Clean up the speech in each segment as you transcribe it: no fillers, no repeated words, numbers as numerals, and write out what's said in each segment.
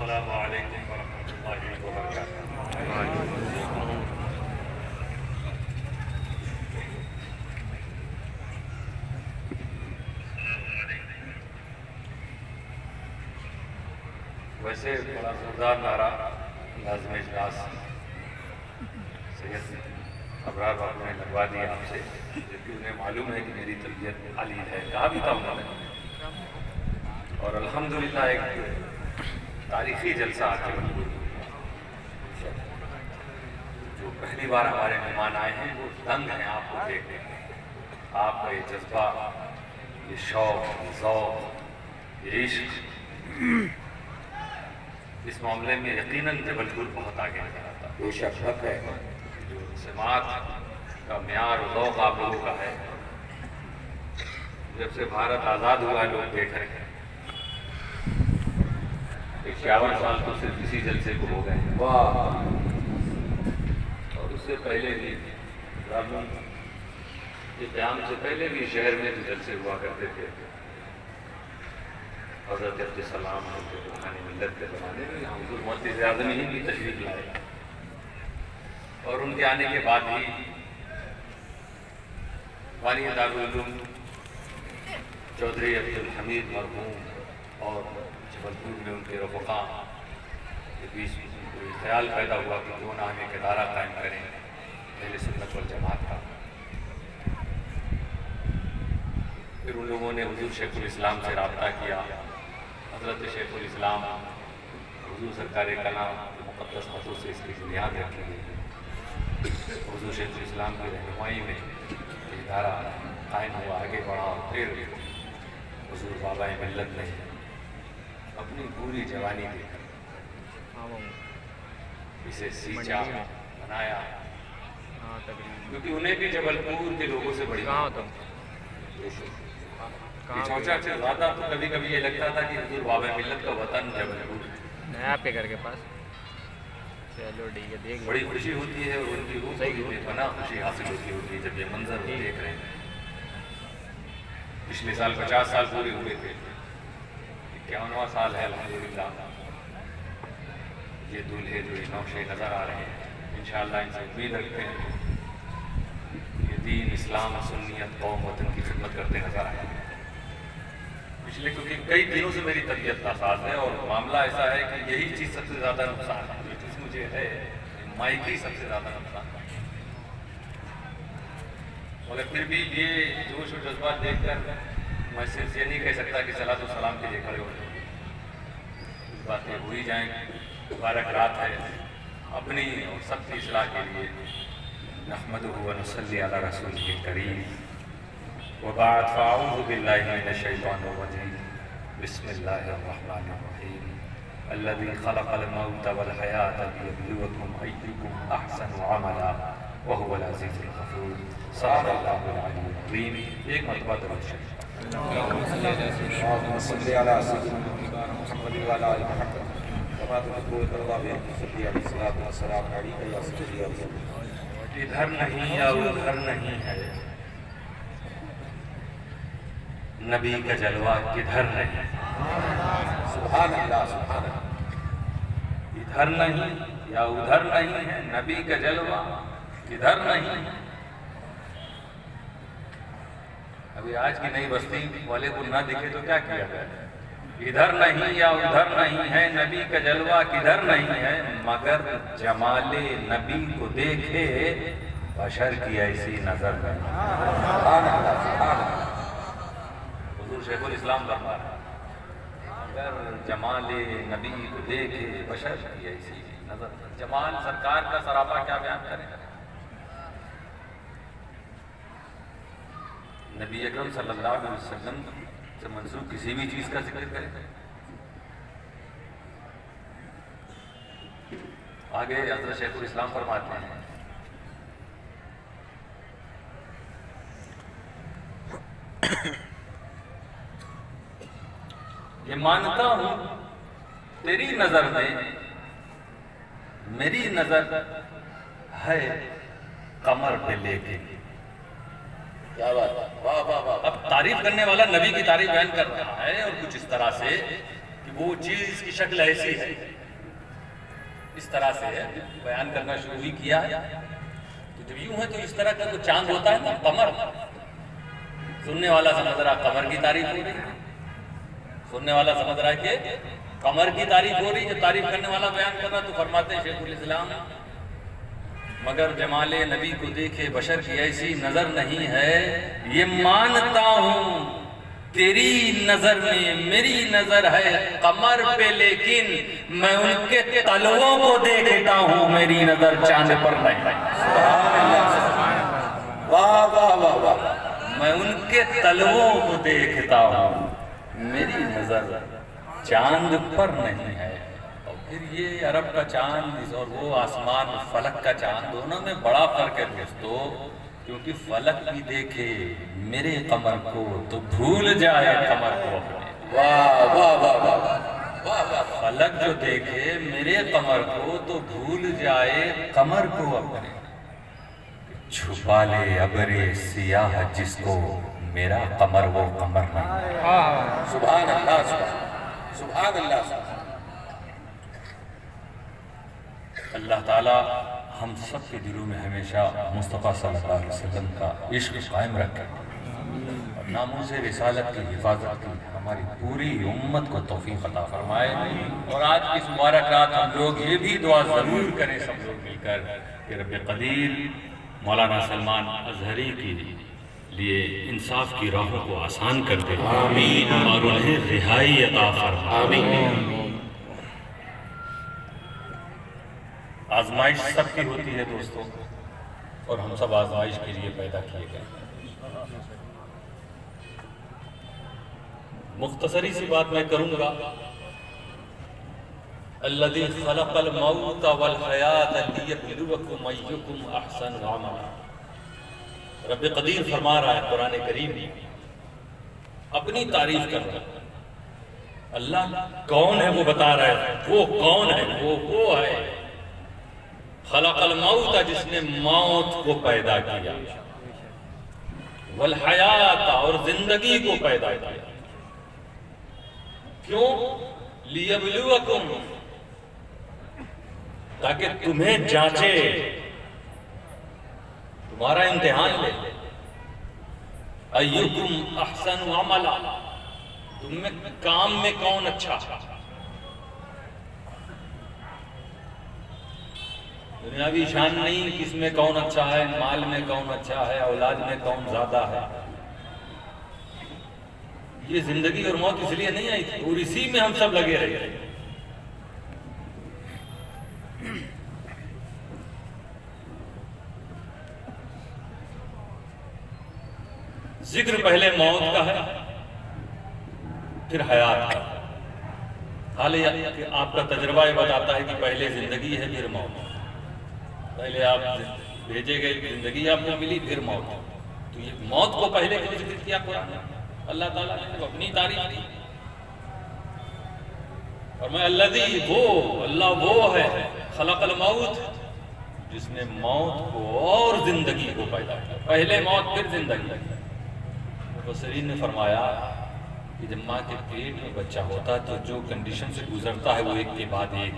السلام علیکم ورحمۃ اللہ وبرکاتہ۔ ویسے بڑا زوردار نعرہ لازم اجلاس سید ابرار بابو نے لگوا دیا آپ سے، جبکہ انہیں معلوم ہے کہ میری طبیعت علیل ہے، کہا بھی تھا انہوں نے، اور الحمدللہ ایک تاریخی جلسہ آج جو پہلی بار ہمارے مہمان آئے ہیں وہ دنگ ہیں آپ کو دیکھ کے، آپ کا یہ جذبہ، یہ شوق، یہ ذوق، یہ عشق، اس معاملے میں یقیناً جبل پور بہت آگے نظر آتا ہے۔ بے شک حق ہے، جو سماعت کا معیار و ذوق آپ لوگوں کا ہے، جب سے بھارت آزاد ہوا ہے لوگ دیکھ رہے ہیں، 51 سال تو صرف اسی جلسے کو ہو گئے ہیں، واہ، اور اس سے پہلے بھی یہ قیام سے پہلے بھی شہر میں جو جلسے ہوا کرتے تھے، حضرت عبدالسلام حضرت روحانی ملت کے زمانے میں حضور محدث اعظم ہی بھی تشریف لائے، اور ان کے آنے کے بعد ہی بانی دارالعلوم چودھری عبدالحمید مرحوم اور جبل پور میں ان کے رفقا کے بیچ کوئی خیال پیدا ہوا کہ کیوں نہ ہم ایک ادارہ قائم کریں اہل سنت والجماعت کا۔ پھر ان لوگوں نے حضور شیخ الاسلام سے رابطہ کیا، حضرت شیخ الاسلام حضور سرکار کلام مقدس ہاتھوں سے اس کی بنیاد رکھی گئی، حضور شیخ الاسلام کی رہنمائی میں یہ ادارہ قائم ہوا، آگے بڑھا، اور پھر حضور بابا ملت نے اپنی پوری جوانی دے کر اسے سینچا، بنایا، کیونکہ انہیں بھی جبل پور کے لوگوں سے بڑی چوچا سے زیادہ تو کبھی کبھی یہ لگتا تھا کہ حضور بابا ملت کا وطن جبل پور ہے آپ کے گھر کے پاس۔ چلو ٹھیک ہے، دیکھ بڑی خوشی ہوتی ہے، اور ان کی روح کو بے پناہ خوشی حاصل ہوتی ہے جب یہ منظر دیکھ رہے ہیں۔ پچھلے سال 50 سال پورے ہوئے تھے، 51واں سال ہے الحمدللہ۔ یہ دولہے جو نوشے نظر آ رہے ہیں، انشاءاللہ ان سے امید رکھتے ہیں یہ دین، اسلام، سنیت، قوم، وطن کی خدمت کرتے نظر آئے ہیں۔ پچھلے کیونکہ کئی دنوں سے میری طبیعت ناساز ہے، اور معاملہ ایسا ہے کہ یہی چیز سب سے زیادہ نقصان ہے، جو چیز مجھے ہے مائکی سب سے زیادہ نقصان ہے، مگر پھر بھی یہ جوش و جذبات دیکھ کر میں صرف یہ نہیں کہہ سکتا کہ صلاۃ و سلام کے لیے کھڑے ہو جائیں، باتیں ہو ہی جائیں، مبارک رات ہے اپنی اور سب کی اصلاح کے لیے۔ نحمدہ و نصلی علی رسولہ الکریم، وبعد، فاعوذ باللہ من الشیطان الرجیم، بسم اللہ الرحمن الرحیم، الذی خلق الموت والحیاة لیبلوکم ایکم احسن عملا وهو العزیز الغفور، صدق اللہ العلی العظیم۔ ایک مرتبہ درود شریف۔ اللهم صل على سيدنا محمد وعلى آل محمد كما تحب وترضى بأن تصلي عليه الصلاة والسلام عليك يا سيدي يا رسول الله۔ ادھر نہیں یا ادھر نہیں ہے، نبی کا جلوہ کدھر نہیں، سبحان اللہ، سبحان اللہ۔ ادھر نہیں یا ادھر نہیں ہے، نبی کا جلوہ کدھر نہیں ہے۔ ابھی آج کی نئی بستی والے کو نہ دکھے تو کیا کیا جائے، ادھر نہیں یا ادھر نہیں ہے، نبی کا جلوہ کدھر نہیں ہے، مگر جمال نبی کو دیکھے بشر کی ایسی نظر نہیں۔ سبحان اللہ، سبحان اللہ۔ حضور شیخ الاسلام فرما رہا ہے، اگر جمال نبی کو دیکھے بشر کی ایسی نظر، جمال سرکار کا سراپا کیا بیان کرے۔ نبی اکرم صلی اللہ علیہ وسلم سے منسوب کسی بھی چیز کا ذکر کرے، آگے حضرت شیخ الاسلام فرماتے ہیں، یہ مانتا ہوں تیری نظر میں میری نظر ہے قمر پہ لیکن۔ کیا بات، واہ واہ واہ۔ اب تعریف کرنے والا نبی کی تعریف بیان کر رہا ہے، اور کچھ اس طرح سے کہ وہ چیز کی شکل ایسی ہے، اس طرح سے ہے، بیان کرنا شروع ہی کیا ہے۔ تو جب یوں ہے تو اس طرح کا تو چاند ہوتا ہے نا، قمر، سننے والا سمجھ رہا قمر کی تعریف ہو رہی ہے، سننے والا سمجھ رہا ہے کہ قمر کی تعریف ہو رہی ہے، جو تعریف کرنے والا بیان کر رہا تو فرماتے ہیں شیخ الاسلام، مگر جمال نبی کو دیکھے بشر کی ایسی نظر نہیں ہے، یہ مانتا ہوں تیری نظر میں میری نظر ہے قمر پہ، لیکن میں ان کے تلووں کو دیکھتا ہوں، میری نظر چاند پر نہیں۔ واہ واہ واہ واہ، میں ان کے تلووں کو دیکھتا ہوں، میری نظر چاند پر نہیں ہے۔ اور پھر یہ عرب کا چاند اور وہ آسمان فلک کا چاند، دونوں میں بڑا فرق ہے دوستو، کیونکہ فلک بھی دیکھے میرے قمر کو تو بھول جائے قمر کو اپنے۔ واہ واہ واہ واہ، فلک جو دیکھے میرے قمر کو تو بھول جائے قمر کو اپنے، چھپا لے ابر سیاہ جس کو میرا قمر وہ قمر نہیں۔ سبحان اللہ سبحان اللہ۔ اللہ تعالیٰ ہم سب کے دلوں میں ہمیشہ مصطفیٰ صلی اللہ علیہ وسلم کا عشق قائم رکھے اور ناموس رسالت کی حفاظت کی ہماری پوری امت کو توفیق عطا فرمائے۔ اور آج کی اس مبارک رات ہم لوگ یہ بھی دعا ضرور کریں سب لوگ مل کر کہ رب قدیر مولانا سلمان اظہری کے لیے انصاف کی راہوں کو آسان کر دے آمین، اور انہیں رہائی عطا فرمائے آمین۔ آزمائش سب کی ہوتی ہے دوستو، اور ہم سب آزمائش کے لیے پیدا کیے گئے۔ مختصری سی بات میں کروں گا، الذی خلق الموت والحیات لیبلوکم ایکم احسن عملا۔ رب قدیر فرما رہا ہے قرآن کریم اپنی تعریف کر رہا ہے، اللہ کون ہے وہ بتا رہا ہے، وہ کون ہے، وہ ہے خلق الموت، جس نے موت کو پیدا کیا، والحیات، اور زندگی کو پیدا کیا۔ کیوں؟ لیبلوکم، تاکہ تمہیں جانچے، تمہارا امتحان لے، ایکم احسن عملا، تم میں کام میں کون اچھا۔ دنیاوی شان نہیں کس میں کون اچھا ہے، مال میں کون اچھا ہے، اولاد میں کون زیادہ ہے، یہ زندگی اور موت اس لیے نہیں آئی تھی، اور اسی میں ہم سب لگے رہے۔ ذکر پہلے موت کا ہے پھر حیات کا، حالانکہ آپ کا تجربہ یہ بتاتا ہے کہ پہلے زندگی ہے پھر موت، پہلے آپ بھیجے گئے زندگی آپ کو ملی پھر موت، تو یہ موت کو پہلے کیوں ذکر کیا قرآن نے؟ اللہ تعالیٰ نے اپنی تعریف دی، اور میں الذی، وہ اللہ وہ ہے خلق الموت، جس نے موت کو اور زندگی کو پیدا کیا، پہلے موت پھر زندگی۔ مفسرین نے فرمایا کہ جب ماں کے پیٹ میں بچہ ہوتا ہے تو جو کنڈیشن سے گزرتا ہے وہ ایک کے بعد ایک،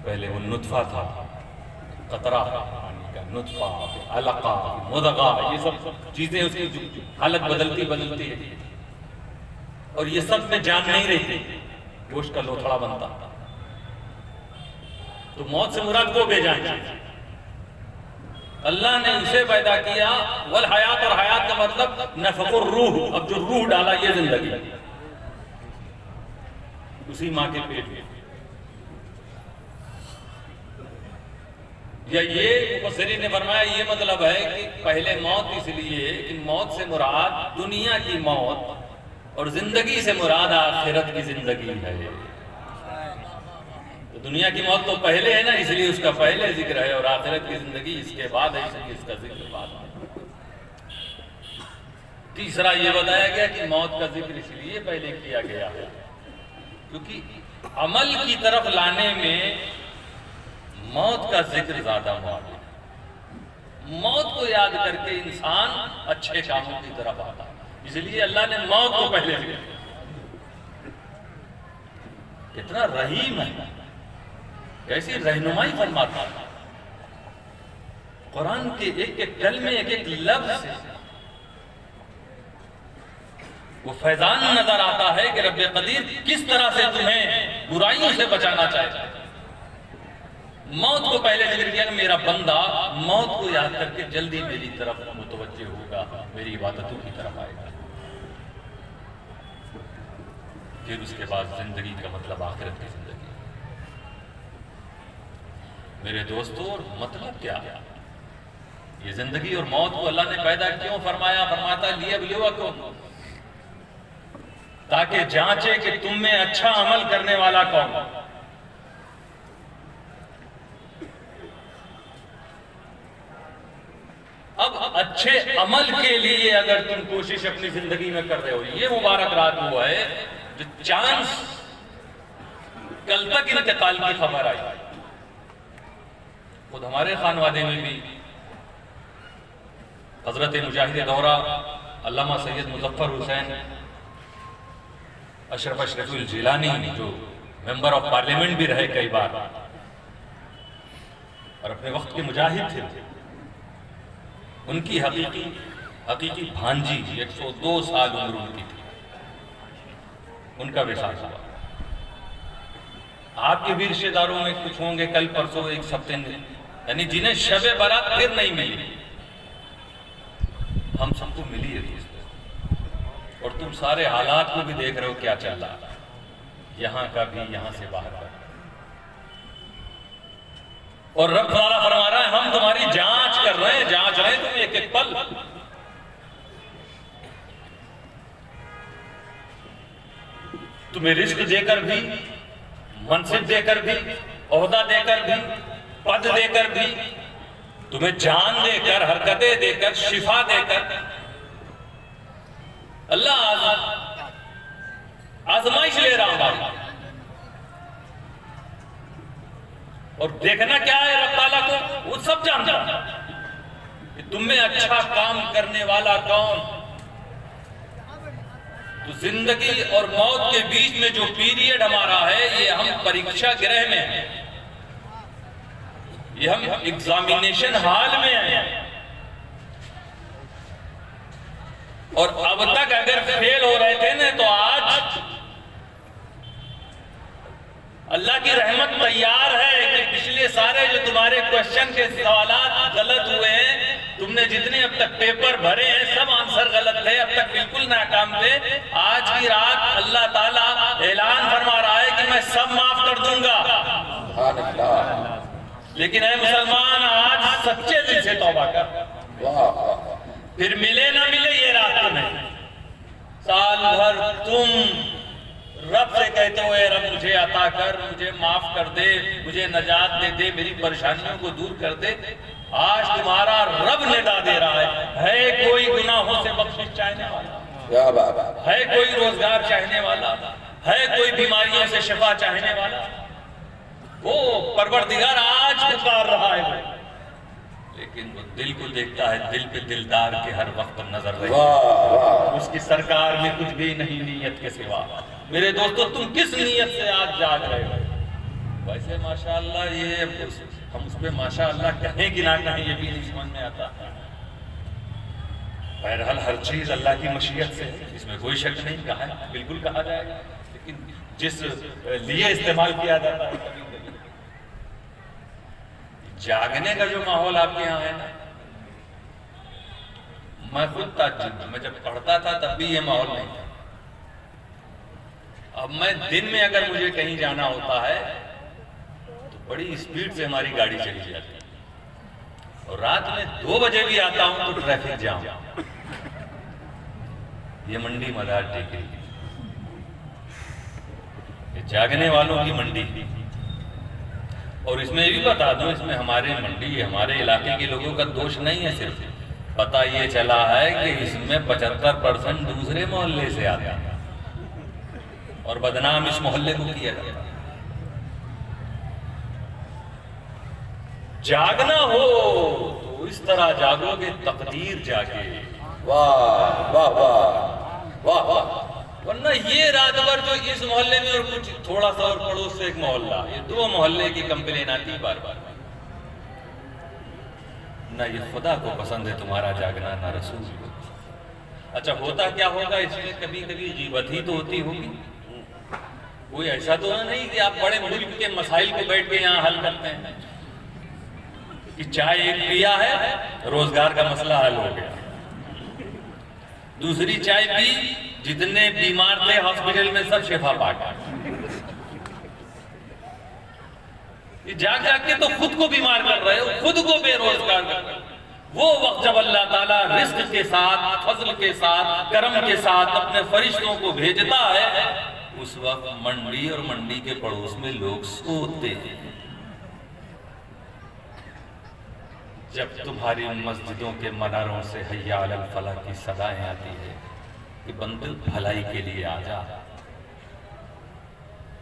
پہلے وہ نطفہ تھا، قطرہ پانی کا نطفہ، علقہ، مضغہ، یہ سب چیزیں اس کی حالت بدلتی ہے، اور یہ سب میں جان نہیں رہتی، گوشت کا لوتھڑا بنتا، تو موت سے مراد کو بے جان چیز، اللہ نے اسے پیدا کیا، والحیات، اور حیات کا مطلب نفخ الروح، اب جو روح ڈالا یہ زندگی اسی ماں کے پیٹ میں۔ یا یہ مفسرین نے فرمایا یہ مطلب ہے کہ پہلے موت اس لیے کہ موت سے مراد دنیا کی موت اور زندگی سے مراد آخرت کی زندگی ہے۔ تو دنیا کی موت تو پہلے ہے نا، اس لیے اس کا پہلے ذکر ہے، اور آخرت کی زندگی اس کے بعد ہے، اس لیے اس کا ذکر بعد ہے۔ تیسرا یہ بتایا گیا کہ موت کا ذکر اس لیے پہلے کیا گیا ہے کیونکہ عمل کی طرف لانے میں موت کا ذکر زیادہ معلوم ہے۔ موت کو یاد کر کے انسان اچھے کاموں کی طرف آتا ہے، اس لیے اللہ نے موت کو پہلے ذکر کیا۔ کتنا رحیم ہے، کیسی رہنمائی فرماتا ہے، قرآن کے ایک ایک کلمے ایک ایک لفظ سے وہ فیضان نظر آتا ہے کہ رب قدیر کس طرح سے تمہیں برائیوں سے بچانا چاہتا ہے۔ موت کو پہلے ذکر کیا کہ میرا بندہ موت کو یاد کر کے جلدی میری طرف متوجہ ہوگا، میری عبادتوں کی طرف آئے گا۔ پھر اس کے بعد زندگی کا مطلب آخرت کی زندگی۔ میرے دوستو، مطلب کیا ہے؟ یہ زندگی اور موت کو اللہ نے پیدا کیوں فرمایا؟ فرماتا لیبلوکم، تاکہ جانچے کہ تم میں اچھا عمل کرنے والا کون۔ اب اچھے عمل کے لیے اگر تم کوشش اپنی زندگی میں کر رہے ہو، یہ مبارک رات وہ ہے جو چانس کل تک انتقال کی خبر آئی۔ خود ہمارے خانوادے میں بھی حضرت مجاہد دورہ علامہ سید مظفر حسین اشرف الجیلانی، جو ممبر آف پارلیمنٹ بھی رہے کئی بار اور اپنے وقت کے مجاہد تھے، ان کی حقیقی بھانجی 102 سال عمر ان کی تھی، ان کا وصال ہوا۔ آپ کے بھی رشتہ داروں میں کچھ ہوں گے کل پرسوں ایک ہفتے میں، یعنی جنہیں شب برات پھر نہیں ملی، ہم سب کو ملی ہے دوست، اور تم سارے حالات کو بھی دیکھ رہے ہو کیا چل رہا ہے، یہاں کا بھی، یہاں سے باہر کا۔ اور رب تعالیٰ فرما رہا ہے ہم تمہاری جانچ کر رہے ہیں، جانچ رہے ہیں تم ایک ایک پل۔ تمہیں رزق دے کر بھی، منصب دے کر بھی، عہدہ دے کر بھی، پد دے کر بھی، تمہیں جان دے کر، حرکتیں دے کر، شفا دے کر، اللہ آزمائش لے رہا ہوں۔ اور دیکھنا کیا ہے رب تعالیٰ کو؟ وہ سب جانتا ہے کہ تم میں اچھا کام کرنے والا کون۔ تو زندگی اور موت کے بیچ میں جو پیریڈ ہمارا ہے، یہ ہم پریکشا گرہ میں ہیں، یہ ہم ایگزامینیشن ہال میں ہیں، اور اب تک اگر فیل ہو رہے تھے نا، تو آج اللہ کی رحمت تیار ہے کہ پچھلے سارے جو تمہارے کوشچن کے سوالات غلط ہوئے ہیں، تم نے جتنے اب تک پیپر بھرے ہیں سب آنسر غلط تھے، اب تک بالکل ناکام تھے، آج کی رات اللہ تعالیٰ اعلان فرما رہا ہے کہ میں سب معاف کر دوں گا۔ لیکن اے مسلمان، آج سچے دل سے توبہ کر، پھر ملے نہ ملے یہ رات تمہیں، سال بھر تم رب سے کہتے ہوئے رب مجھے عطا کر، مجھے معاف کر دے، مجھے نجات دے دے، میری پریشانیوں کو دور کر دے۔ آج تمہارا رب ندا دے رہا ہے کوئی گناہوں سے بخشش چاہنے والا، ہے کوئی روزگار چاہنے والا، ہے کوئی بیماریوں سے شفا چاہنے والا، وہ پروردگار آج پکار رہا ہے، لیکن وہ دل کو دیکھتا ہے، دل پہ دلدار کے ہر وقت نظر رہی ہے، اس کی سرکار میں کچھ بھی نہیں نیت کے سوا۔ میرے دوستو، تم کس نیت سے آج جاگ رہے ہو؟ ویسے ماشاءاللہ یہ ہم اس پہ ماشاءاللہ کہیں کہ نہ کہیں یہ بھی نہیں سمجھ میں آتا۔ بہرحال ہر چیز اللہ کی مشیت سے ہے، اس میں کوئی شک نہیں، کہا ہے بالکل کہا جائے گا، لیکن جس لیے استعمال کیا جاتا ہے۔ جاگنے کا جو ماحول آپ کے یہاں ہے نا، میں خود تعجب، میں جب پڑھتا تھا تب بھی یہ ماحول نہیں تھا۔ اب میں دن میں اگر مجھے کہیں جانا ہوتا ہے تو بڑی اسپیڈ سے ہماری گاڑی چلی جاتی ہے، اور رات میں 2 بجے بھی آتا ہوں تو ٹریفک جام۔ یہ منڈی مدار ٹیکری، یہ جاگنے والوں کی منڈی، اور اس میں بھی بتا دوں، اس میں ہمارے منڈی، ہمارے علاقے کے لوگوں کا دوش نہیں ہے، صرف پتہ یہ چلا ہے کہ اس میں 75% دوسرے محلے سے آتا ہے، اور بدنام اس محلے کو کیا جاتا ہے۔ جاگنا ہو تو اس طرح جاگو گے تقدیر جاگے، واہ واہ واہ واہ واہ، ورنہ ورنہ یہ رات بھر جو اس محلے میں اور کچھ تھوڑا سا اور پڑوس سے ایک محلہ، یہ 2 محلے کی کمپلین آتی بار بار. نہ یہ خدا کو پسند ہے تمہارا جاگنا، نہ رسول کو. اچھا ہوتا کیا ہوگا اس میں؟ کبھی کبھی غیبت ہی تو ہوتی ہوگی. کوئی ایسا تو نہیں کہ آپ بڑے ملک کے مسائل کو بیٹھ کے یہاں حل کرتے ہیں کہ چائے ایک پیا ہے روزگار کا مسئلہ حل ہو گیا، دوسری چائے پی جتنے بیمار تھے ہاسپٹل میں سب شفا پا گئے. یہ جاگ جاگ کے تو خود کو بیمار کر رہے ہو، خود کو بے روزگار کر رہے ہو. وہ وقت جب اللہ تعالیٰ رزق کے ساتھ، فضل کے ساتھ، کرم کے ساتھ اپنے فرشتوں کو بھیجتا ہے، اس وقت منڈی اور منڈی کے پڑوس میں لوگ سوتے ہیں. جب تمہاری مسجدوں کے مناروں سے حیا علی الفلاح کی صدائیں آتی ہے کہ بندے بھلائی کے لیے آ جا،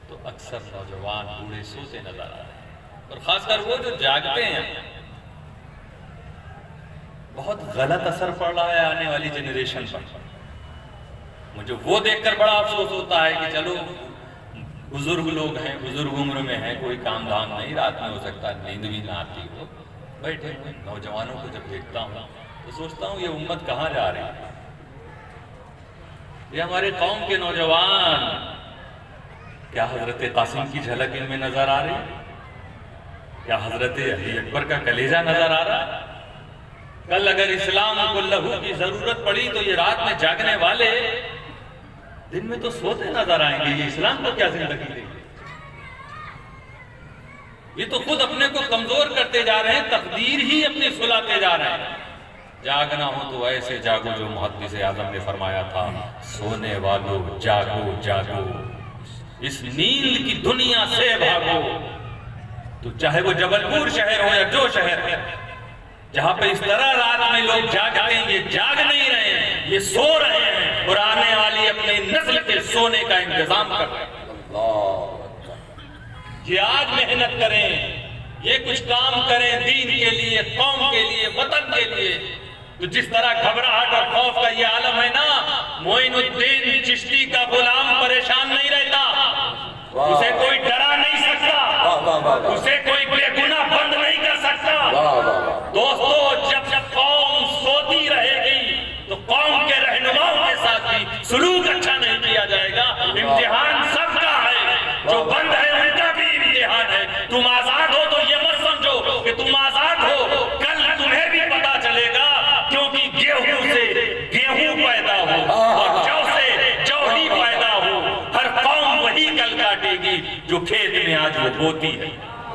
تو اکثر نوجوان بوڑھے سوتے نظر آ رہے ہیں. اور خاص کر وہ جو جاگتے ہیں، بہت غلط اثر پڑ رہا ہے آنے والی جنریشن پر. مجھے وہ دیکھ کر بڑا افسوس ہوتا ہے کہ چلو بزرگ لوگ ہیں، بزرگ عمر میں ہیں، کوئی کام دھام نہیں، رات میں ہو سکتا نیند بھی نہ آتی ہو، بیٹھے ہوئے نوجوانوں کو جب دیکھتا ہوں تو سوچتا ہوں یہ امت کہاں جا رہی ہے. یہ ہمارے قوم کے نوجوان، کیا حضرت قاسم کی جھلک ان میں نظر آ رہی ہے؟ کیا حضرت علی اکبر کا کلیجہ نظر آ رہا ہے؟ کل اگر اسلام کو لہو کی ضرورت پڑی تو یہ رات میں جاگنے والے دن میں تو سوتے نظر آئیں گے. یہ اسلام کو کیا زندگی دیں گے؟ یہ تو خود اپنے کو کمزور کرتے جا رہے ہیں، تقدیر ہی اپنی سلاتے جا رہے ہیں. جاگنا ہو تو ایسے جاگو جو محدث اعظم نے فرمایا تھا، سونے والو جاگو جاگو، اس نیند کی دنیا سے بھاگو. تو چاہے وہ جبل پور شہر ہو یا جو شہر ہے، جہاں پہ اس طرح رات میں لوگ جاگتے ہیں، یہ جاگ نہیں رہے ہیں، یہ سو رہے ہیں اور آنے والی اپنی نسل کے سونے کا انتظام کر رہے ہیں. یہ آج محنت کریں، یہ کچھ کام کریں دین کے لیے، قوم کے لیے، وطن کے لیے. تو جس طرح گھبراہٹ اور خوف کا یہ عالم ہے نا، معین الدین چشتی کا غلام پریشان نہیں رہتا، اسے کوئی ڈرا نہیں سکتا، اسے کوئی بے گناہ بند نہیں کر سکتا. دوستو جب قوم سوتی رہے گی تو قوم کے رہنماؤں کے ساتھ بھی سلوک اچھا نہیں کیا جائے گا. امتحان سب کا ہے، جو بند ہے ان کا بھی امتحان ہے. تم آزاد ہو تو یہ مت سمجھو کہ تم آزاد ہو، کل تمہیں بھی پتا چلے گا، کیونکہ گیہوں سے گیہوں پیدا ہو اور جو سے جو ہی پیدا ہو. ہر قوم وہی کل کاٹے گی جو کھیت میں آج وہ بوتی ہے.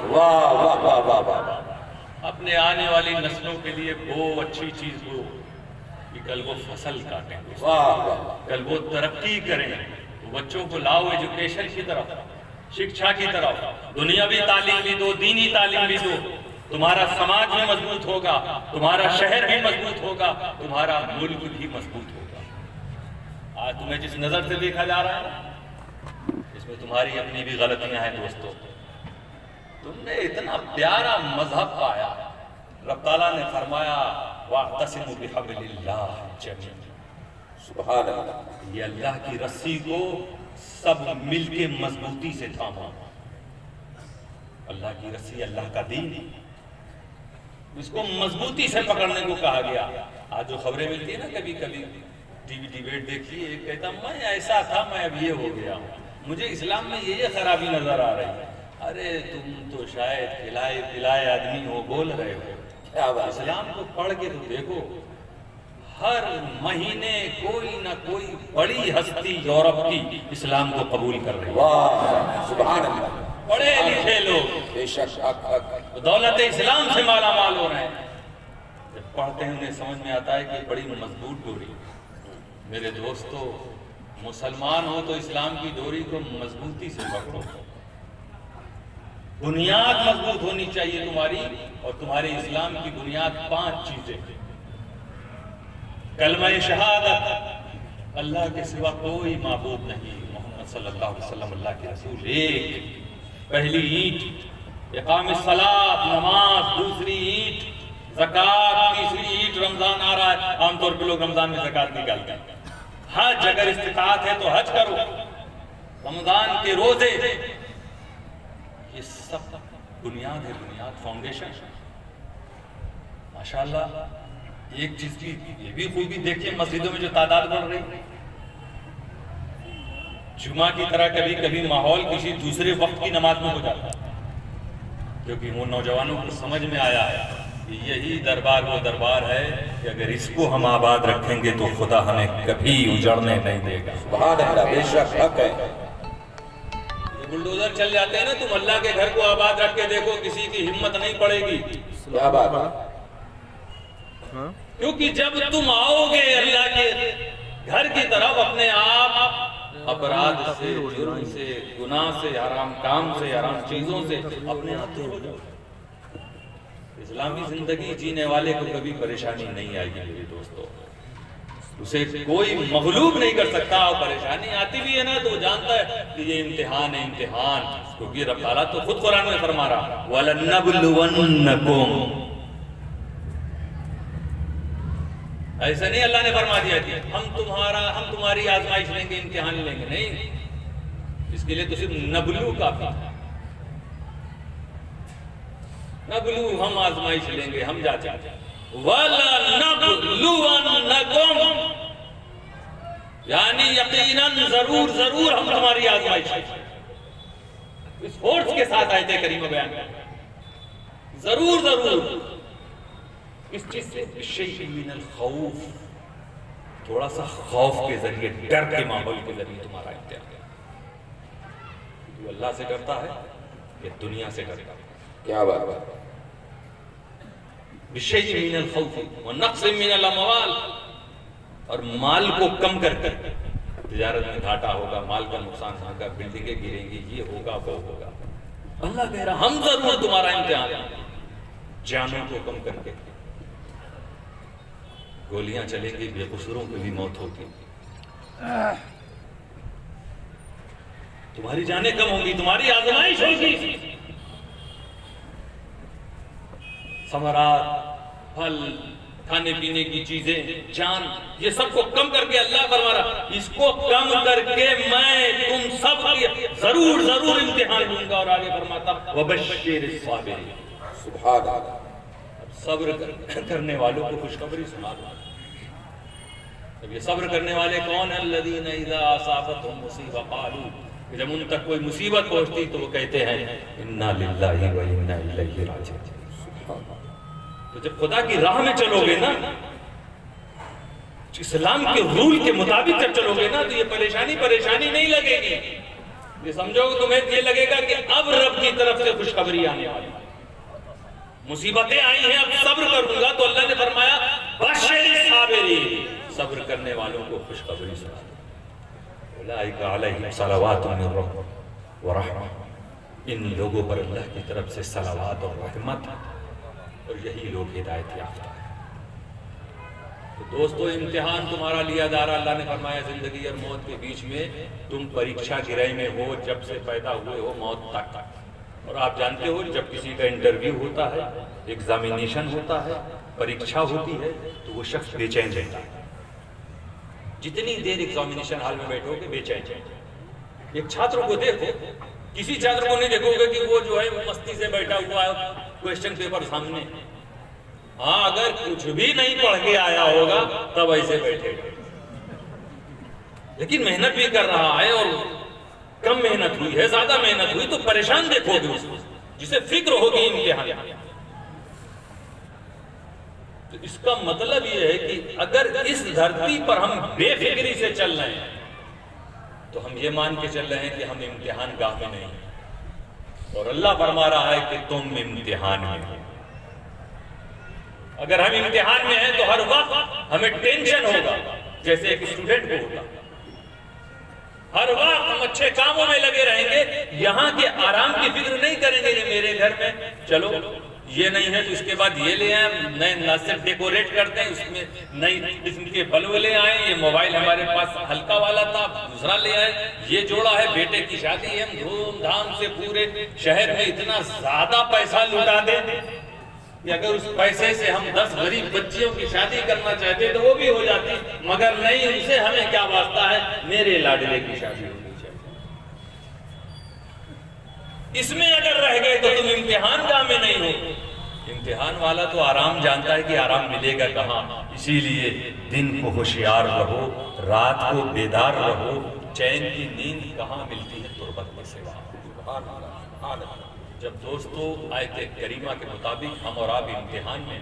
واہ واہ واہ واہ واہ. اپنے آنے والی نسلوں کے لیے وہ اچھی چیز ہو کہ کل وہ فصل کاٹیں، کل وہ ترقی کریں. بچوں کو لاؤ ایجوکیشن کی طرف، شکشا کی طرف، دنیاوی تعلیم بھی دو، دینی تعلیم بھی دو. تمہارا سماج بھی مضبوط ہوگا، تمہارا شہر بھی مضبوط ہوگا، تمہارا ملک بھی مضبوط ہوگا. آج تمہیں جس نظر سے دیکھا جا رہا ہے اس میں تمہاری اپنی بھی غلطیاں ہیں. دوستو تم نے اتنا پیارا مذہب پایا، رب تعالیٰ نے فرمایا وَاعْتَصِمُوا بِحَبْلِ اللَّهِ جَمِيعًا. سبحان اللہ. یہ اللہ کی رسی کو سب مل کے مضبوطی سے تھاما. اللہ کی رسی اللہ کا دین، اس کو مضبوطی سے پکڑنے کو کہا گیا. آج جو خبریں ملتی ہیں نا کبھی کبھی ٹی وی ڈیبیٹ دیکھیے، ایک کہتا میں ایسا تھا میں اب یہ ہو گیا ہوں، مجھے اسلام میں یہ خرابی نظر آ رہی ہے. ارے تم تو شاید کھلائے پلائے آدمی ہو، بول رہے ہو. اسلام کو پڑھ کے تو دیکھو، ہر مہینے کوئی نہ کوئی بڑی ہستی یورپ کی اسلام کو قبول کر رہی ہے. واہ سبحان اللہ. پڑھے لکھے لوگ بے شک دولت اسلام سے مالا مال ہو رہے ہیں. جب پڑھتے ہیں انہیں سمجھ میں آتا ہے کہ بڑی مضبوط ڈوری. میرے دوستو مسلمان ہو تو اسلام کی ڈوری کو مضبوطی سے پکڑو. بنیاد مضبوط ہونی چاہیے تمہاری، اور تمہارے اسلام کی بنیاد 5 چیزیں: کلمہ شہادت، اللہ کے سوا کوئی معبود نہیں، محمد صلی اللہ علیہ وسلم اللہ کے رسول ایک. پہلی اینٹ اقام الصلاۃ، نماز. دوسری اینٹ زکوٰۃ. تیسری اینٹ رمضان آ رہا ہے، عام طور پہ لوگ رمضان میں زکوٰۃ نکالتے ہیں. حج اگر استطاعت ہے تو حج کرو، رمضان کے روزے، یہ سب بنیاد ہے، بنیاد، فاؤنڈیشن۔ ماشاءاللہ ایک چیز کی یہ بھی خوبی دیکھیے، مسجدوں میں جو تعداد بڑھ رہی، جمعہ کی طرح کبھی کبھی ماحول کسی دوسرے وقت کی نماز میں ہو جاتا ہے، کیونکہ وہ نوجوانوں کو سمجھ میں آیا ہے کہ یہی دربار وہ دربار ہے کہ اگر اس کو ہم آباد رکھیں گے تو خدا ہمیں کبھی اجڑنے نہیں دے گا۔ سبحان اللہ، بے شک حق ہے۔ بلڈوزر چل جاتے ہیں نا، تم اللہ کے گھر کو آباد رکھ کے دیکھو، کسی کی ہمت نہیں پڑے گی، کیا بات ہے؟ کیونکہ جب تم آؤ گے اللہ کے گھر کی طرف، اپنے آپ اپرادھ سے، جرم سے، گناہ سے، حرام کام سے، حرام چیزوں سے اپنے آپ دور ہو جاؤ۔ اسلامی زندگی جینے والے کو کبھی پریشانی نہیں آئے گی میرے دوستو، اسے کوئی مغلوب نہیں کر سکتا، اور پریشانی آتی بھی ہے نا تو وہ جانتا ہے کہ یہ امتحان ہے، امتحان، کیونکہ رب تعالیٰ تو خود قرآن میں فرما رہا وَلَنَّبْلُوَنَّكُمْ، ایسا نہیں اللہ نے فرما دیا کہ ہم تمہاری آزمائش لیں گے، امتحان لیں گے، نہیں، اس کے لیے تو صرف نبلو کافی ہے، نبلو، ہم آزمائش لیں گے، ہم جاچیں گے، وَلَنَّبْلُوَنَّكُمْ، یعنی یقیناً ضرور ضرور ہم تمہاری آزمائش لیں گے، اس فورس کے ساتھ آیت کریمہ بیان کریں، ضرور ضرور، اس چیز سے شیء من الخوف، تھوڑا سا خوف کے ذریعے، ڈر کے ماحول کے ذریعے تمہارا امتحان، تو اللہ سے ڈرتا ہے کہ دنیا سے ڈرتا ہے، کیا بات ہے؟ بشیء من الخوف ونقص من الاموال، اور مال کو کم کر کر، تجارت میں گھاٹا ہوگا، مال کا نقصان ہوگا، بلڈنگیں گریں گی، یہ ہوگا وہ ہوگا، اللہ کہہ رہا ہم ضرور تمہارا امتحان لیں گے، جانوں کو کم کر کے، گولیاں چلیں گی، بے قصوروں پہ بھی موت ہوگی، تمہاری جانیں کم ہوں گی، تمہاری آزمائش ہوگی، ثمرات، پھل، کھانے پینے کی چیزیں، جان، یہ سب کو کم کر کے اللہ فرما رہا، اس کو کم کر کے میں تم سب کی ضرور ضرور امتحان لوں گا، اور آگے فرماتا وَبَشِّرِ الصَّابِرِينَ، سبحان اللہ، صبر کرنے والوں کو خوشخبری سنا دو۔ اب یہ صبر کرنے والے کون ہیں؟ الذین اذا اصابتهم مصیبہ قالوا، کہ جب ان تک کوئی مصیبت پہنچتی تو وہ کہتے ہیں انا للہ و انا الیہ راجعون۔ تو جب خدا کی راہ میں چلو گے نا، اسلام کے رول کے مطابق جب چلو گے نا، تو یہ پریشانی نہیں لگے گی، یہ سمجھو تمہیں یہ لگے گا کہ اب رب کی طرف سے خوشخبری آنے والی، مصیبتیں آئی ہیں، اب صبر کروں گا، تو اللہ نے فرمایا بشر الصابرین، صبر کرنے والوں کو خوشخبری سنا دو، اولئک علیہم صلوات من ربہم ورحمہ، ان لوگوں پر اللہ کی طرف سے صلوات اور رحمت، اور یہی لوگ ہدایت یافتہ ہیں۔ تو دوستو، امتحان تمہارا لیا جا رہا، اللہ نے فرمایا زندگی اور موت کے بیچ میں تم پریکشا گرہی میں ہو، جب سے پیدا ہوئے ہو موت تک، اور آپ جانتے ہو جب کسی کا انٹرویو ہوتا ہے، ایگزامینیشن ہوتا ہے، پریکشا ہوتی ہے، تو وہ شخص بے چین رہتا ہے، جتنی دیر ایگزامینیشن ہال میں بیٹھو گے بے چین رہتا ہے۔ ایک چھاتر کو دیکھو، کسی چھاتر کو نہیں دیکھو گے کہ وہ جو ہے مستی سے بیٹھا ہوا ہے، کوئسچن پیپر سامنے، ہاں اگر کچھ بھی نہیں پڑھ کے آیا ہوگا تب ایسے بیٹھے گا، لیکن محنت بھی کر رہا ہے، اور کم محنت ہوئی ہے، زیادہ محنت ہوئی تو پریشان دیکھو گے اس کو، جسے فکر ہوگی امتحان۔ تو اس کا مطلب یہ ہے کہ اگر اس دھرتی پر ہم بے فکری سے چل رہے ہیں تو ہم یہ مان کے چل رہے ہیں کہ ہم امتحان گاہ میں نہیں ہیں، اور اللہ فرما رہا ہے کہ تم امتحان میں ہو۔ اگر ہم امتحان میں ہیں تو ہر وقت ہمیں ٹینشن ہوگا، جیسے ایک اسٹوڈنٹ کو ہوگا، ہر وقت ہم اچھے کاموں میں لگے رہیں گے، یہاں کے آرام کی فکر نہیں کریں گے کہ میرے گھر میں چلو یہ نہیں ہے تو اس کے بعد یہ لے آئیں، نئے نہ صرف ڈیکوریٹ کرتے ہیں، اس میں نئی قسم کے بلب لے آئیں، یہ موبائل ہمارے پاس ہلکا والا تھا دوسرا لے آئے، یہ جوڑا ہے بیٹے کی شادی ہے، ہم دھوم دھام سے پورے شہر میں اتنا زیادہ پیسہ لٹا دیں، کہ اگر اس پیسے سے ہم 10 غریب بچیوں کی شادی کرنا چاہتے تو وہ بھی ہو جاتی، مگر نہیں، ان سے ہمیں کیا واسطہ ہے، میرے لاڈلے کی شادی ہونی چاہیے۔ اس میں اگر رہ گئے تو تم امتحان گاہ میں نہیں ہو۔ امتحان والا تو آرام جانتا ہے کہ آرام ملے گا کہاں، اسی لیے دن کو ہوشیار رہو، رات کو بیدار رہو، چین کی نیند کہاں ملتی ہے تربت کے سوا۔ جب دوستو آیت کریمہ کے مطابق ہم اور آپ امتحان میں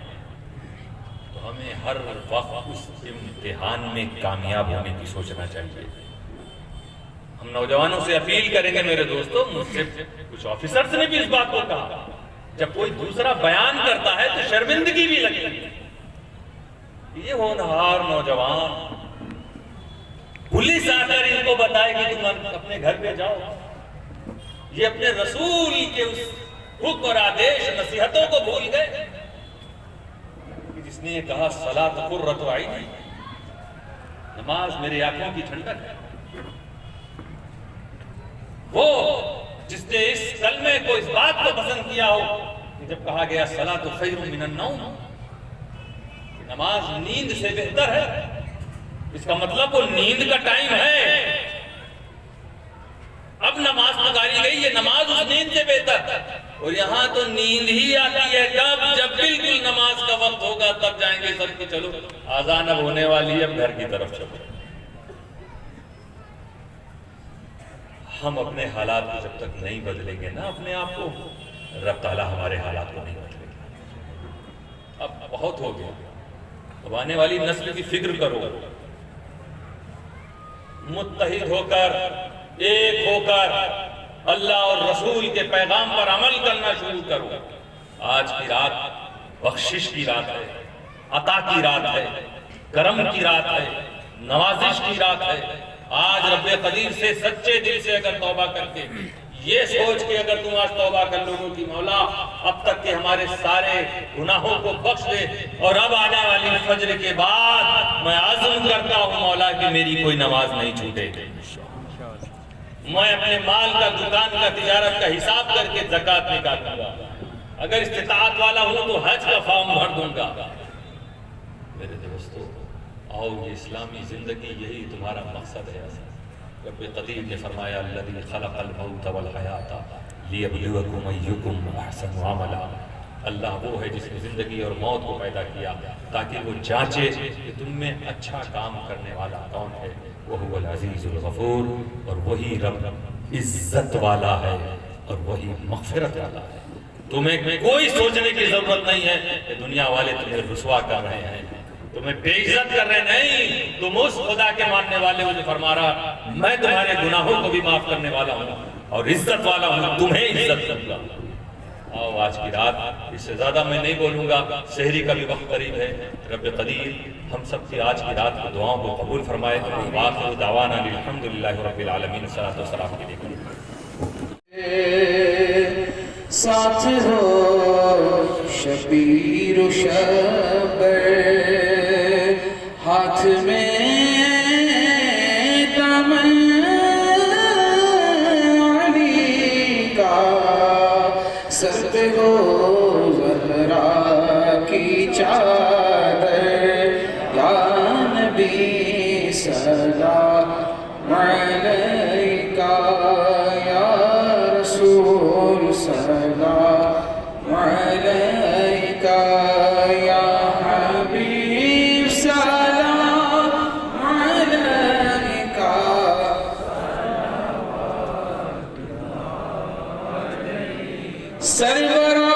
تو ہمیں ہر وقت اس امتحان میں کامیاب ہونے کی سوچنا چاہیے۔ ہم نوجوانوں سے اپیل کریں گے میرے دوستو، مجھ سے کچھ آفیسرز نے بھی اس بات کو کہا، جب کوئی دوسرا بیان کرتا ہے تو شرمندگی بھی لگتی ہے۔ یہ ہونہار نوجوان پولیس آ کر ان کو بتائے کہ تم اپنے گھر پہ جاؤ، یہ اپنے رسول کے اس حکم اور آدیش نصیحتوں کو بھول گئے کہ جس نے یہ کہا صلاۃ قرۃ عینی، نماز میری آنکھوں کی ٹھنڈک ہے، وہ جس نے اس کلمے کو اس بات کو پسند کیا ہو کہ جب کہا گیا صلاۃ خیر من النوم، نماز نیند سے بہتر ہے، اس کا مطلب وہ نیند کا ٹائم ہے۔ اب نماز پکاری گئی، یہ نماز اس نیند سے بہتر ہے، اور یہاں تو نیند ہی آتی ہے کب، جب بالکل نماز کا وقت ہوگا تب جائیں گے سر کہ چلو اذان اب ہونے والی ہے، اب گھر کی طرف چلو۔ ہم اپنے حالات کو جب تک نہیں بدلیں گے نا اپنے آپ کو، رب تعالیٰ ہمارے حالات کو نہیں بدلیں گے۔ اب بہت ہو گیا، اب آنے والی نسل کی فکر کرو، متحد ہو کر، ایک ہو کر اللہ اور رسول کے پیغام پر عمل کرنا شروع کرو۔ آج کی رات بخشش کی رات ہے، عطا کی رات ہے، کرم کی رات ہے، نوازش کی رات ہے۔ آج رب قدیر سے سچے دل سے اگر توبہ کر کے، یہ سوچ کے اگر تم آج توبہ کر لوگوں کی مولا اب تک کہ ہمارے سارے گناہوں کو بخش دے، اور اب آنے والی فجر کے بعد میں عزم کرتا ہوں مولا کہ میری کوئی نماز نہیں چھوٹے، میں اپنے مال کا، دکان کا، تجارت کا حساب کر کے زکوٰۃ نکالوں گا، اگر استطاعت والا ہوں تو حج کا فارم بھر دوں گا۔ میرے دوستو آؤ، یہ اسلامی زندگی یہی تمہارا مقصد ہے۔ رب قدیر نے فرمایا الذی خلق الموت والحیات لیبلوکم ایکم احسن عملا، اللہ وہ ہے جس نے زندگی اور موت کو پیدا کیا تاکہ وہ جانچے کہ تم میں اچھا کام کرنے والا کون ہے۔ وہو العزیز الغفور، اور وہی رب عزت والا ہے اور وہی مغفرت والا ہے۔ تمہیں کوئی سوچنے کی ضرورت نہیں ہے کہ دنیا والے تمہیں رسوا کر رہے ہیں، تمہیں بے عزت کر رہے نہیں، تم اس خدا کے ماننے والے ہو جو فرما رہا میں تمہارے گناہوں کو بھی معاف کرنے والا ہوں اور عزت والا ہوں، تمہیں عزت کروں گا۔ آؤ آج کی رات، اس سے زیادہ میں نہیں بولوں گا، سحری کا بھی وقت قریب ہے۔ رب قدیر ہم سب کی آج کی رات کو دعاؤں کو قبول فرمائے۔ وآخر دعوانا الحمدللہ رب العالمین، صلاۃ و سلام کے لیے ساتھ ہو شبیر و شبر، ہاتھ میں دامن علی کا، سر پہ ہو زہرا کی چادر، یا نبی سلام علیکہ، یا رسول سلام علیکہ، یا حبیب سلام علیکہ۔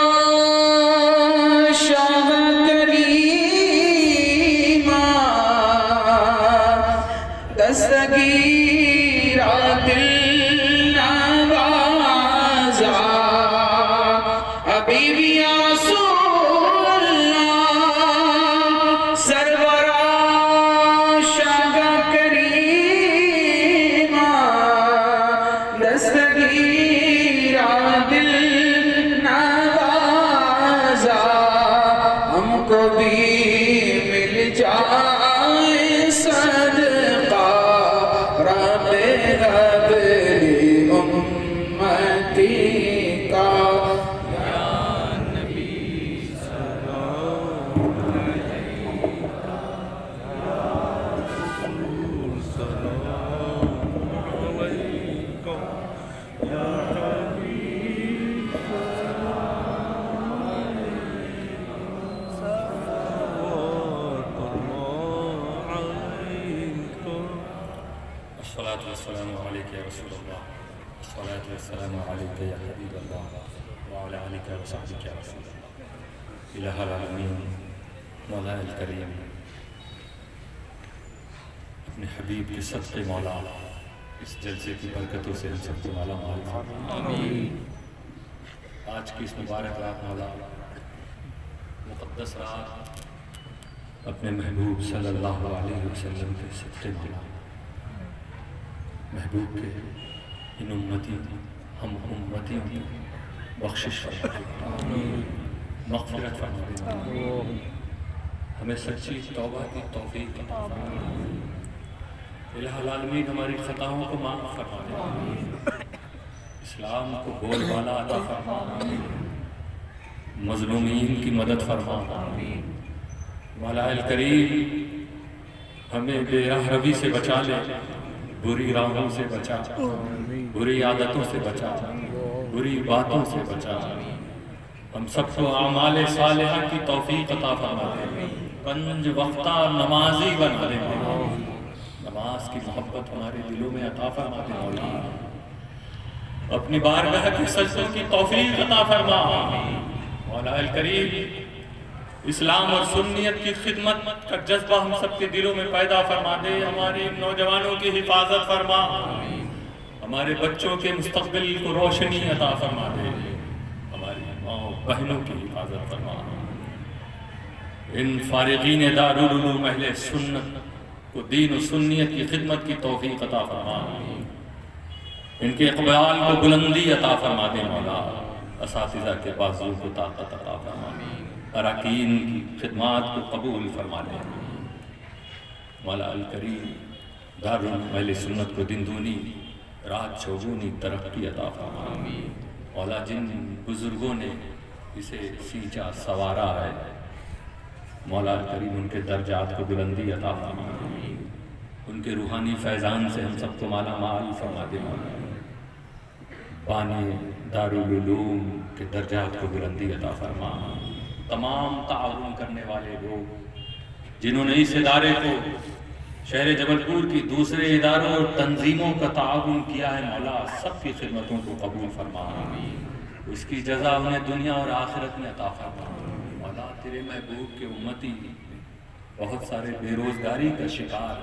سروران شاہ کریمہ، دستگیرہ دل نوازا، حبیب یا رسول اللہ، سروران شاہ کریمہ، دستگیرہ دل نوازا، ہم کو بھی مل جائے صدقہ رب امتی کا، یا نبی صلی الصلاة والسلام عليك يا رسول الله الصلاة والسلام عليك يا حبيب الله وعلى آلك وصحبك يا رسول الله الہ العالمین مولا الکریم اپنے حبیب کے صدقے مولا اس جلسے کی برکتوں سے ہم سب کو مالا مال آمین۔ آج کی اس مبارک رات مولا مقدس رات اپنے محبوب صلی اللہ علیہ وسلم کے صدقے مولا محبوب کے ان امتی ہم امتیوں کی بخشش فرما دے، مغفرت فرما دے، ہمیں سچی توبہ کی توفیق عطا فرما دے، الہ العالمین ہماری خطاؤں کو معاف فرما دے، اسلام کو بول بالا عطا فرما، مظلومین کی مدد فرما، مولا الکریم ہمیں بے راہ روی سے بچا لے، بری راہوں سے بچا، بری عادتوں سے بچا، بری باتوں سے بچا، ہم سب کو اعمال صالحہ کی توفیق عطا فرما دے، پنج وقتہ نمازی بنا دے، نماز کی محبت ہمارے دلوں میں عطا فرما دے مولا، اپنی بارگاہ کے سجدوں کی توفیق عطا فرما مولا الکریم، اسلام اور سنیت کی خدمت کا جذبہ ہم سب کے دلوں میں پیدا فرما دے، ہمارے نوجوانوں کی حفاظت فرما، ہمارے بچوں کے مستقبل کو روشنی عطا فرما دے، ہماری ماں بہنوں کی حفاظت فرما، ان فارغین دارالعلوم اہل سنت کو دین و سنیت کی خدمت کی توفیق عطا فرما، ان کے اقبال کو بلندی عطا فرما دے مولا، اساتذہ کے بازو کو طاقت عطا فرما، اراکین کی خدمات کو قبول فرما لے مولا الکریم، دارالعلوم اہل سنت کو دن دونی رات چوگونی ترقی عطا فرما مولا، جن بزرگوں نے اسے سینچا سوارا ہے مولا الکریم ان کے درجات کو بلندی عطا فرما، ان کے روحانی فیضان سے ہم سب کو مالا مال فرما دے مولا، بانی دارالعلوم کے درجات کو بلندی عطا فرما، تمام تعاون کرنے والے لوگ جنہوں نے اس ادارے کو شہر جبل پور کی دوسرے اداروں اور تنظیموں کا تعاون کیا ہے مولا، سب کی خدمتوں کو قبول فرما، اس کی جزا انہیں دنیا اور آخرت میں عطا فرما مولا، تیرے محبوب کے امتی بہت سارے بے روزگاری کا شکار،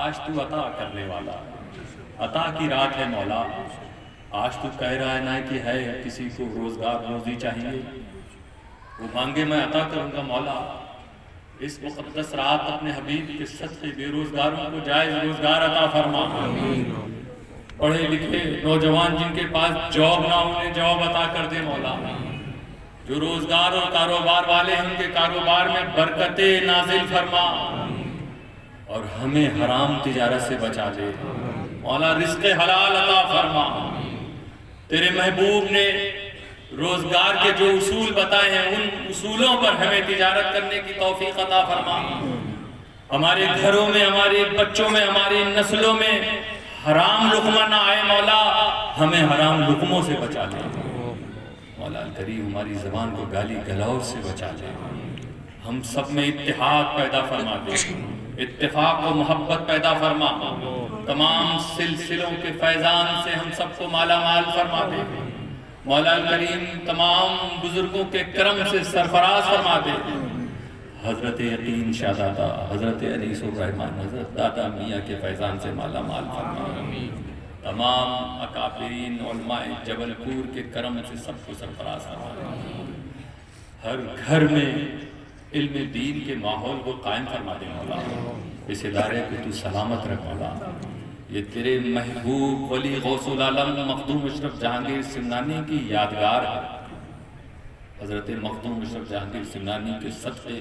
آج تو عطا کرنے والا، عطا کی رات ہے مولا، آج تو کہہ رہا ہے نا کہ ہے کسی کو روزگار روزی چاہیے وہ مانگے میں عطا کروں گا مولا، اس مقدس رات اپنے حبیب کے صدقے بے روزگاروں کو جائز روزگار عطا فرما، پڑھے لکھے نوجوان جن کے پاس جاب نہ انہیں جاب عطا کر دے مولا، جو روزگار اور کاروبار والے ہیں ان کے کاروبار میں برکتیں نازل فرما، اور ہمیں حرام تجارت سے بچا دے مولا، رزق حلال عطا فرما، تیرے محبوب نے روزگار کے جو اصول بتائے ہیں ان اصولوں پر ہمیں تجارت کرنے کی توفیق عطا فرما، ہمارے گھروں میں، ہمارے بچوں میں، ہماری نسلوں میں حرام لقمہ نہ آئے مولا، ہمیں حرام لقموں سے بچا دے مولا الکریم، ہماری زبان کو گالی گلوچ سے بچا دے، ہم سب میں اتحاد پیدا فرما دے، اتفاق و محبت پیدا فرما، تمام سلسلوں کے فیضان سے ہم سب کو مالا مال فرما دے مولا الکریم، تمام بزرگوں کے کرم سے سرفراز فرما دے، حضرت یقین شاہ دادا، حضرت انیس الرحمن، حضرت دادا میاں کے فیضان سے مالا مال فرما، تمام اکابرین علماء جبل پور کے کرم سے سب کو سرفراز فرما، ہر گھر میں علم دین کے ماحول کو قائم فرما دے مولا، اس ادارے کو تو سلامت رکھ مولا، یہ تیرے محبوب ولی غوث العالم مخدوم اشرف جہانگیر سمنانی کی یادگار ہے، حضرت مخدوم اشرف جہانگیر سمنانی کے صدقے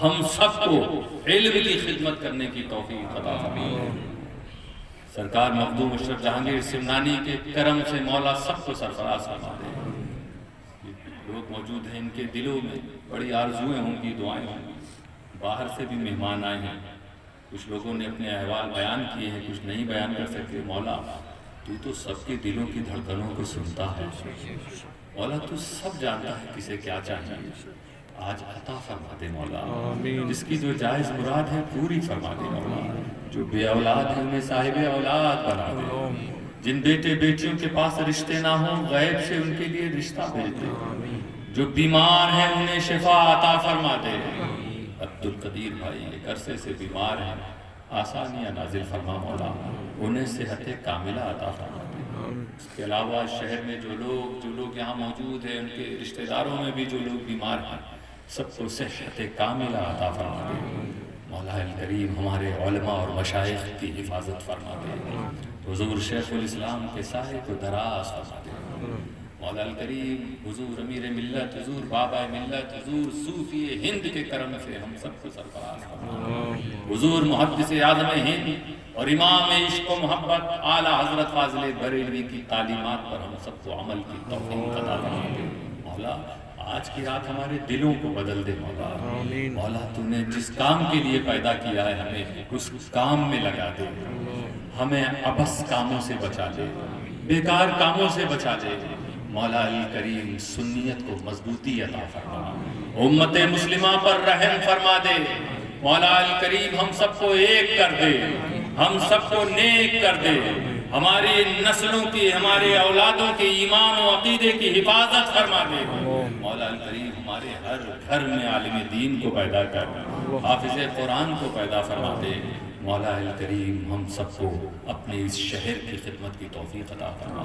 ہم سب کو علم کی خدمت کرنے کی توفیق عطا فرما، سرکار مخدوم اشرف جہانگیر سمنانی کے کرم سے مولا سب کو سرفراز فرما دے، لوگ موجود ہیں ان کے دلوں میں بڑی آرزویں ہوں گی، دعائیں ہوں گی، باہر سے بھی مہمان آئے ہیں، کچھ لوگوں نے اپنے احوال بیان کیے ہیں، کچھ نہیں بیان کر سکتے مولا، تو سب کے دلوں کی دھڑکنوں کو سنتا ہے مولا، تو سب جانتا ہے کسے کیا چاہیے، آج عطا فرما دے مولا، جس کی جو جائز مراد ہے پوری فرما دے مولا، جو بے اولاد ہیں انہیں صاحب اولاد بنا دے، جن بیٹے بیٹیوں کے پاس رشتے نہ ہوں غیب سے ان کے لیے رشتہ بھیج دے، جو بیمار ہیں انہیں شفا عطا فرما دے۔ عبدالقدیر بھائی ایک عرصے سے بیمار ہیں، آسانیاں نازل فرما مولا، انہیں صحت کاملہ عطا فرما دے۔ اس کے علاوہ شہر میں جو لوگ یہاں موجود ہیں، ان کے رشتہ داروں میں بھی جو لوگ بیمار ہیں، سب کو صحت کاملہ عطا فرما دے۔ مولا الکریم ہمارے علماء اور مشائخ کی حفاظت فرما دے، حضور شیخ الاسلام کے سائے کو دراز فرما دے۔ مولا الکریم حضور امیر ملت، حضور بابا ملت، حضور صوفی ہند کے کرم سے ہم سب کو سرفراز فرما، حضور محدث اعظم ہند اور امام عشق و محبت اعلیٰ حضرت فاضل بریلوی کی تعلیمات پر ہم سب کو عمل کی توفیق عطا فرما دے۔ مولا آج کی رات ہمارے دلوں کو بدل دے مولا، مولا تو نے جس کام کے لیے پیدا کیا ہے ہمیں اس کام میں لگا دے، ہمیں عبث کاموں سے بچا دے، بیکار کاموں سے بچا دے۔ مولا الکریم سنیت کو مضبوطی عطا فرما، امت مسلمہ پر رحم فرما دے۔ مولا الکریم ہم سب کو ایک کر دے، ہم سب کو نیک کر دے، ہماری نسلوں کی، ہمارے اولادوں کے ایمان و عقیدے کی حفاظت فرما دے۔ مولا الکریم ہمارے ہر گھر میں عالم دین کو پیدا کر، حافظ قرآن کو پیدا فرما دے۔ مولا الکریم ہم سب کو اپنے اس شہر کی خدمت کی توفیق عطا فرما،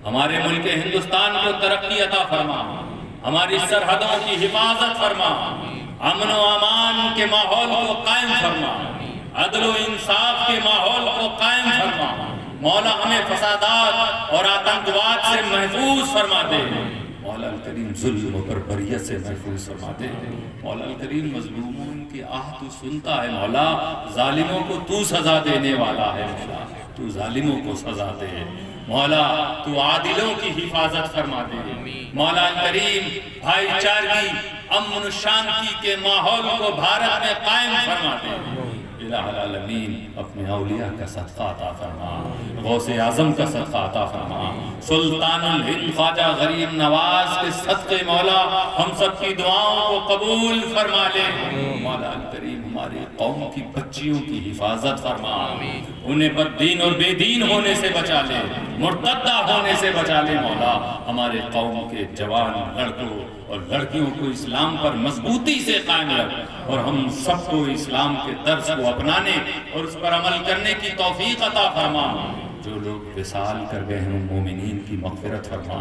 ہمارے ملک ہندوستان کو ترقی عطا فرما، ہماری سرحدوں کی حفاظت فرما، امن و امان کے ماحول کو قائم فرما، عدل و انصاف کے ماحول کو قائم فرما۔ مولا ہمیں فسادات اور آتنکواد سے محفوظ فرما دے۔ مولا الکریم ظلم و بربریت سے محفوظ فرما دے۔ مولا الکریم مظلوموں کی آہ تو سنتا ہے مولا، ظالموں کو تو سزا دینے والا ہے مولا، تو ظالموں کو سزا دے۔ مولا تو عادلوں کی حفاظت فرما دے۔ مولا الکریم بھائی چارگی، امن و شانتی کے ماحول کو بھارت میں قائم فرما دے۔ الہ العالمین اپنے اولیاء کا صدقہ عطا فرما، غوث اعظم کا صدقہ عطا فرما، سلطان الہند خواجہ غریب نواز کے صدقے مولا ہم سب کی دعاؤں کو قبول فرما لے۔ مولا الکریم ہماری قوم کی بچیوں کی حفاظت فرما، انہیں بد دین اور بے دین ہونے سے بچا لے، مرتدہ ہونے سے بچا لے۔ مولا ہمارے قوم کے جوان لڑکوں اور لڑکیوں کو اسلام پر مضبوطی سے قائم رکھ، اور ہم سب کو اسلام کے درس کو اپنانے اور اس پر عمل کرنے کی توفیق عطا فرما۔ جو لوگ وصال کر گئے ہیں ان مومنین کی مغفرت فرما،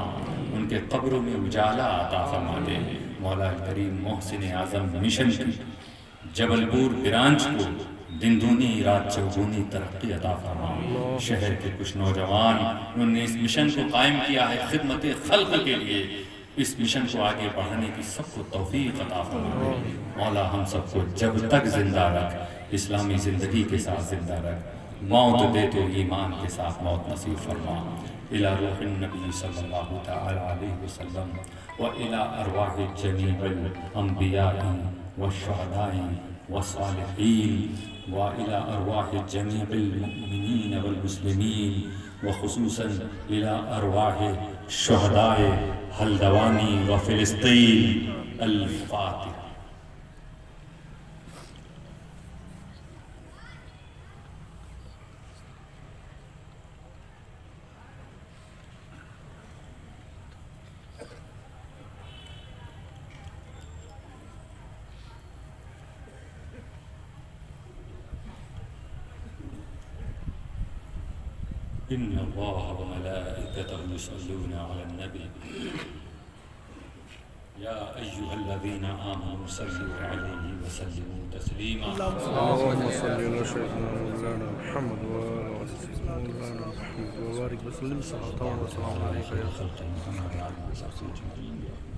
ان کے قبروں میں اجالا عطا فرما دے۔ مولا کریم محسن اعظم مشن کی جبل پور برانچ کو دن دونی رات چوگونی ترقی عطا فرما۔ شہر کے کچھ نوجوان انہوں نے اس مشن کو قائم کیا ہے خدمت خلق کے لیے، اس مشن کو آگے بڑھانے کی سب کو توفیق عطا فرما۔ مولا ہم سب کو جب تک زندہ رکھ، اسلامی زندگی کے ساتھ زندہ رکھ، موت دے تو ایمان کے ساتھ موت نصیب فرما۔ الى روح النبی صلی اللہ تعالی علیہ وسلم وإلى أرواح جميع الأنبياء والشهداء والصالحين وإلى أرواح جميع المؤمنين والمسلمين وخصوصا إلى أرواح شهداء حلدوانی وفلسطین۔ الفاتحہ۔ إن الله وملائكته يصلون على النبي يا أيها الذين آمنوا صلوا عليه وسلموا تسليما۔ اللهم صل على سيدنا مولانا محمد وعلى سيدنا مولانا محمد وبارك وسلم صلاة وسلام عليك يا خلق محمد وعلى آله وصحبه أجمعين۔